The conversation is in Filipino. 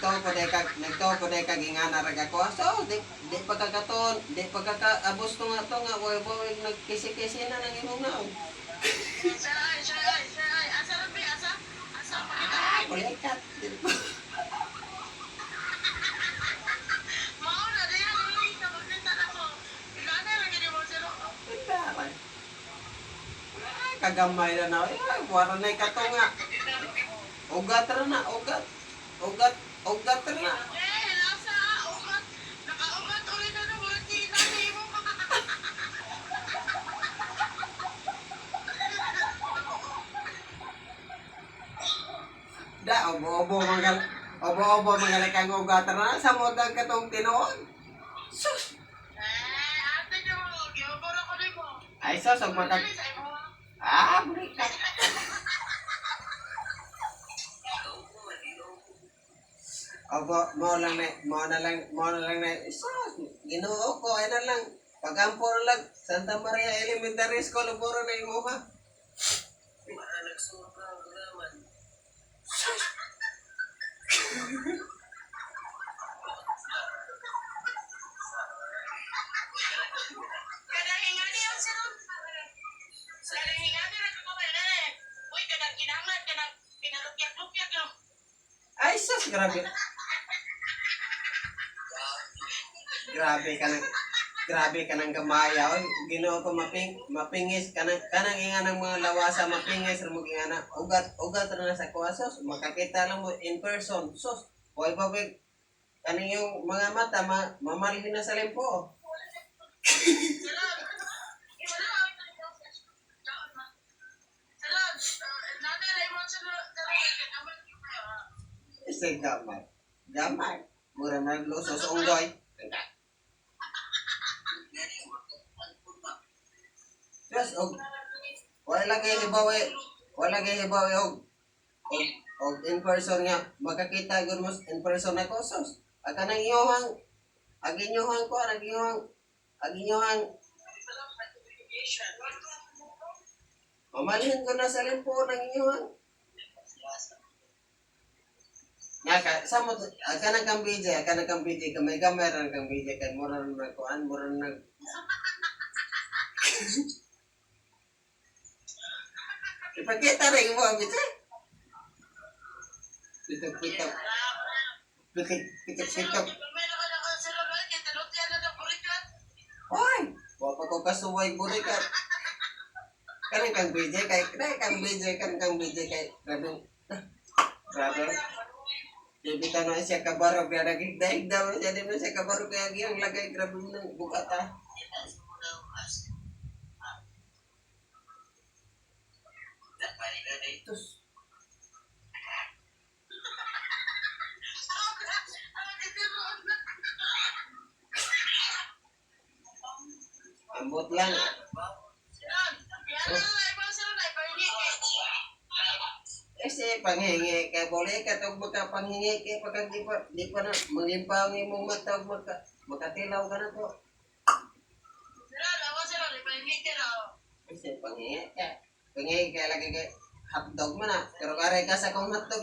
nagtuo ko day kag ingana ra ako. So, di pagkakaton, di pagkakaabos ko nga to nga way nagkisi-kisi na nang imong naon. Asa ra bi asa? Asa pa kita? Kulikat. Mao na diya ni ka magkita na ko. Ilana ra gid mo sir. Kagamay na na. Ay, wala na ikato nga. Ugat ra na, ugat. Ugat ra na. Lasa ugat. Nakaugat ulit na murag kita ni mo. Da, obo mangal kang ugat ra na. Sa modang katong tinuod. Sus! Ate niyo, giboro ko nimo. Ay, sus, ang matag... Bulikat. Opo, mo na lang na, sus, Ginoo ko, ay na lang. Pagampo na lang, Santa Maria Elementary School, buro na yung uha. Kadang ingani ang sirot. Kadang ingani ra ko ba na. Uy, kadang kinahanglan kadang pinalukyak-lukyak yo. Ay, sus, grabe. Grabe ka ng gamaya. Oy, Ginoo ko mapingis kanang inga ng mga lawasa mapingis ra mo inga na. Ugat ra na sa kuwasos. Makakita lang mo in person. Sus, hoy babig. Kaning yung mga mata mamalhin na sa limpo. Salad. Salad. Nanay ra mo salad. Isay gamay. Gamay. Mura na lusos unggoy. Yes, wala kay hibawi og in person nga makakita gyud mo in person na kosos. Aka nang aginyohang mamalhin ko na sa limpo ng inyohang. Nga sa mo aka nang kang BJ kamay kamera kang BJ kay mura na kuan mura na ipakita rin mo ang BJ. Pitok. Hoy, wa pa ko kasuway burikat. Kanang kang BJ kay grabe. Jadi tanah siya kabaro kaya nagigdaig daw jadi mo siya kabaro kaya giyang lagay grabe mo ng bukata. Tus. Ambot lang. Kasi panghingi kay boleh ka tog magkapanghingi kay pagka di pa na manglimpaw ng imong mata makatilaw ka na to. Kasi panghingi ka lagi kay hotdog man na pero kare ka sa kong hotdog